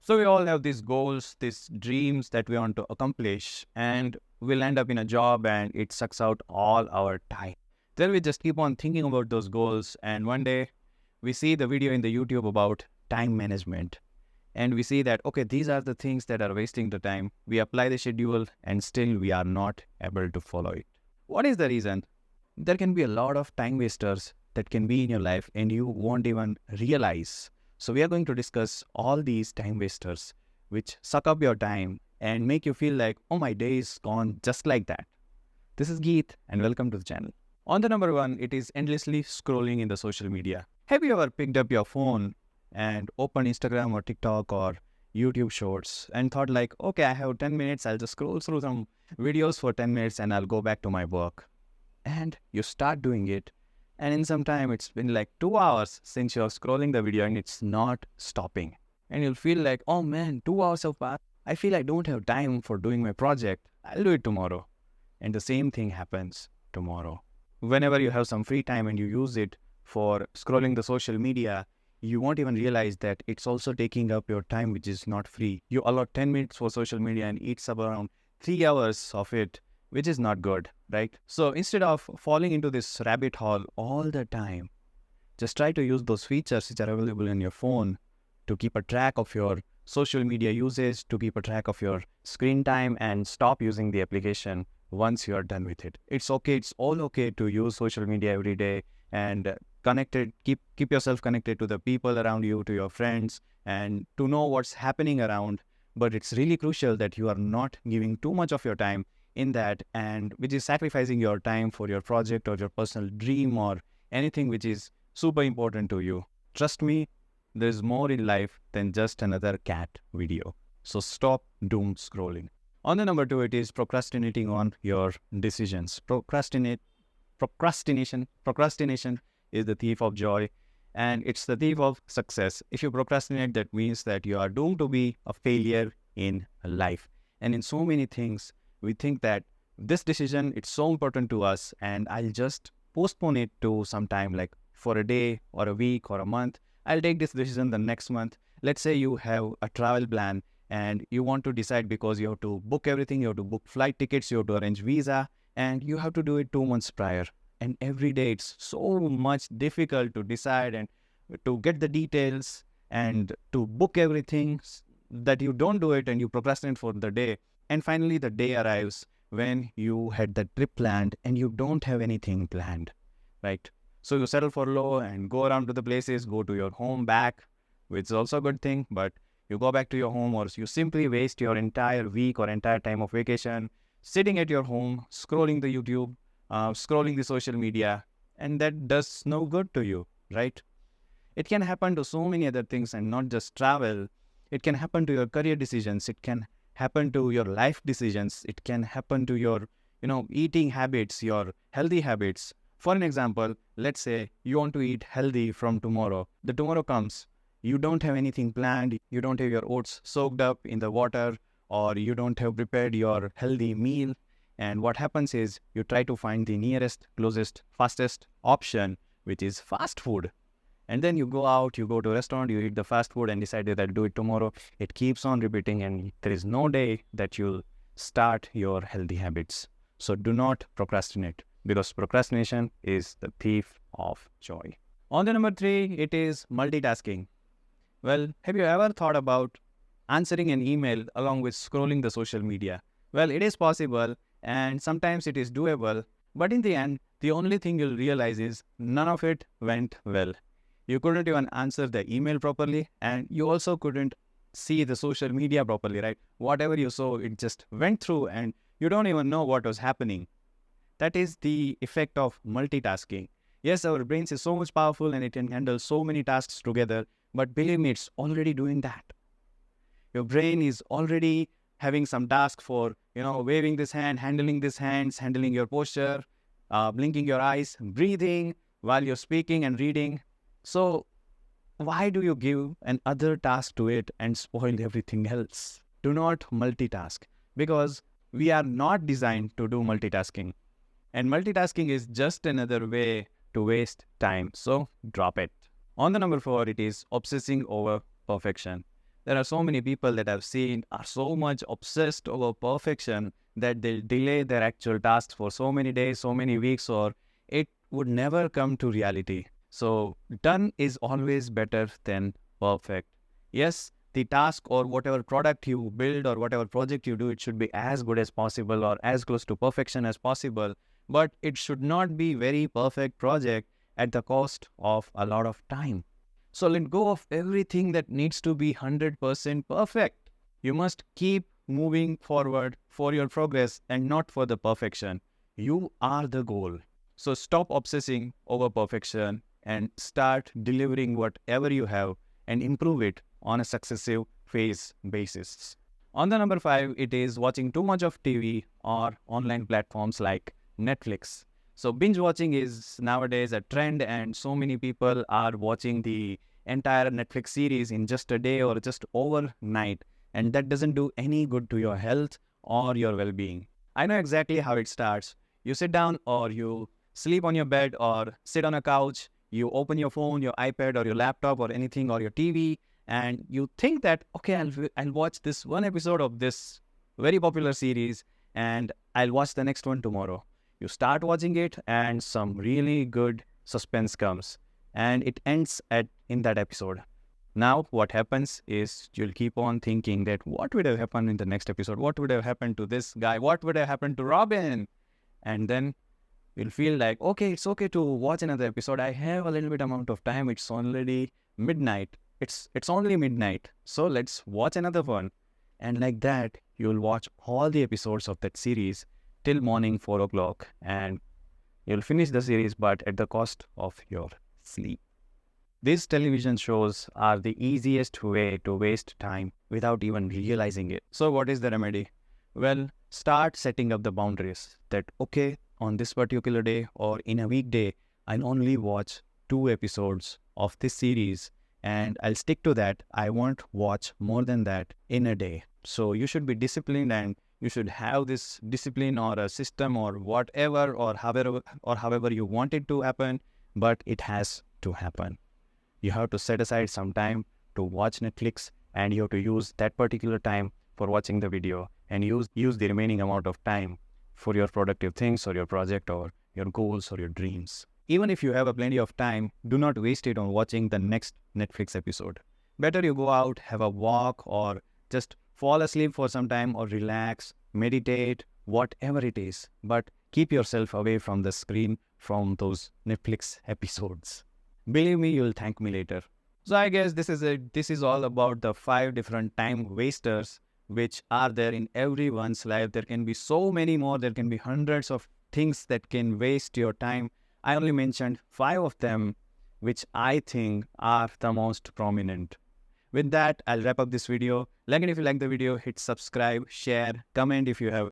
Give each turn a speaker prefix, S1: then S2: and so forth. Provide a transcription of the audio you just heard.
S1: So we all have these goals, these dreams that we want to accomplish, and we'll end up in a job and it sucks out all our time. Then we just keep on thinking about those goals, and one day we see the video in the YouTube about time management. And we see that, okay, these are the things that are wasting the time. We apply the schedule and still we are not able to follow it. What is the reason? There can be a lot of time wasters that can be in your life and you won't even realize. So we are going to discuss all these time wasters which suck up your time and make you feel like, oh, my day is gone just like that. This is Geet and welcome to the channel. On the number one, it is endlessly scrolling in the social media. Have you ever picked up your phone and opened Instagram or TikTok or YouTube shorts and thought like, okay, I have 10 minutes, I'll just scroll through some videos for 10 minutes and I'll go back to my work. And you start doing it. And in some time, it's been like 2 hours since you're scrolling the video and it's not stopping. And you'll feel like, oh man, 2 hours have passed. I feel I don't have time for doing my project. I'll do it tomorrow. And the same thing happens tomorrow. Whenever you have some free time and you use it for scrolling the social media, you won't even realize that it's also taking up your time, which is not free. You allot 10 minutes for social media and eats up around 3 hours of it, which is not good, right? So instead of falling into this rabbit hole all the time, just try to use those features which are available in your phone to keep a track of your social media usage, to keep a track of your screen time, and stop using the application once you are done with it. It's okay. It's all okay to use social media every day and connected. Keep yourself connected to the people around you, to your friends, and to know what's happening around. But it's really crucial that you are not giving too much of your time in that, and which is sacrificing your time for your project or your personal dream or anything which is super important to you. Trust me, there's more in life than just another cat video. So stop doom scrolling. On the number two, it is procrastinating on your decisions. Procrastination is the thief of joy, and it's the thief of success. If you procrastinate, that means that you are doomed to be a failure in life. And in so many things, we think that this decision, it's so important to us and I'll just postpone it to some time, like for a day or a week or a month. I'll take this decision the next month. Let's say you have a travel plan and you want to decide because you have to book everything, you have to book flight tickets, you have to arrange visa, and you have to do it 2 months prior. And every day it's so much difficult to decide and to get the details and to book everything that you don't do it and you procrastinate for the day. And finally, the day arrives when you had the trip planned and you don't have anything planned, right? So you settle for low and go around to the places, go to your home back, which is also a good thing, but you go back to your home or you simply waste your entire week or entire time of vacation sitting at your home, scrolling the YouTube, scrolling the social media, and that does no good to you, right? It can happen to so many other things and not just travel. It can happen to your career decisions. It can happen to your life decisions. It can happen to your, eating habits, your healthy habits. For an example, let's say you want to eat healthy from tomorrow. The tomorrow comes. You don't have anything planned. You don't have your oats soaked up in the water, or you don't have prepared your healthy meal. And what happens is you try to find the nearest, closest, fastest option, which is fast food. And then you go out, you go to a restaurant, you eat the fast food and decide that I'll do it tomorrow. It keeps on repeating and there is no day that you'll start your healthy habits. So do not procrastinate because procrastination is the thief of joy. On the number three, it is multitasking. Well, have you ever thought about answering an email along with scrolling the social media? Well, it is possible and sometimes it is doable, but in the end, the only thing you'll realize is none of it went well. You couldn't even answer the email properly, and you also couldn't see the social media properly, right? Whatever you saw, it just went through and you don't even know what was happening. That is the effect of multitasking. Yes, our brains is so much powerful and it can handle so many tasks together, but believe me, it's already doing that. Your brain is already having some task for, waving this hand, handling these hands, handling your posture, blinking your eyes, breathing while you're speaking and reading. So why do you give another task to it and spoil everything else? Do not multitask because we are not designed to do multitasking. And multitasking is just another way to waste time. So drop it. On the number four, it is obsessing over perfection. There are so many people that I've seen are so much obsessed over perfection that they'll delay their actual tasks for so many days, so many weeks, or it would never come to reality. So done is always better than perfect. Yes, the task or whatever product you build or whatever project you do, it should be as good as possible or as close to perfection as possible. But it should not be very perfect project at the cost of a lot of time. So let go of everything that needs to be 100% perfect. You must keep moving forward for your progress and not for the perfection. You are the goal. So stop obsessing over perfection and start delivering whatever you have and improve it on a successive phase basis. On the number 5, it is watching too much of TV or online platforms like Netflix. So binge watching is nowadays a trend, and so many people are watching the entire Netflix series in just a day or just overnight, and that doesn't do any good to your health or your well-being. I know exactly how it starts. You sit down or you sleep on your bed or sit on a couch, you open your phone, your iPad or your laptop or anything or your TV, and you think that, okay, I'll watch this one episode of this very popular series and I'll watch the next one tomorrow. You start watching it and some really good suspense comes and it ends in that episode. Now what happens is you'll keep on thinking that what would have happened in the next episode? What would have happened to this guy? What would have happened to Robin? And then you'll feel like, okay, it's okay to watch another episode. I have a little bit amount of time. It's already midnight. It's only midnight. So let's watch another one. And like that, you'll watch all the episodes of that series till morning 4 o'clock. And you'll finish the series, but at the cost of your sleep. These television shows are the easiest way to waste time without even realizing it. So what is the remedy? Well, start setting up the boundaries that, okay, on this particular day or in a weekday, I'll only watch 2 episodes of this series and I'll stick to that. I won't watch more than that in a day. So you should be disciplined and you should have this discipline or a system or whatever or however you want it to happen, but it has to happen. You have to set aside some time to watch Netflix and you have to use that particular time for watching the video and use the remaining amount of time for your productive things or your project or your goals or your dreams. Even if you have a plenty of time, do not waste it on watching the next Netflix episode. Better you go out, have a walk or just fall asleep for some time or relax, meditate, whatever it is. But keep yourself away from the screen from those Netflix episodes. Believe me, you'll thank me later. So I guess this is it. This is all about the 5 different time wasters which are there in everyone's life. There can be so many more. There can be hundreds of things that can waste your time. I only mentioned 5 of them, which I think are the most prominent. With that, I'll wrap up this video. Like it if you like the video, hit subscribe, share, comment if you have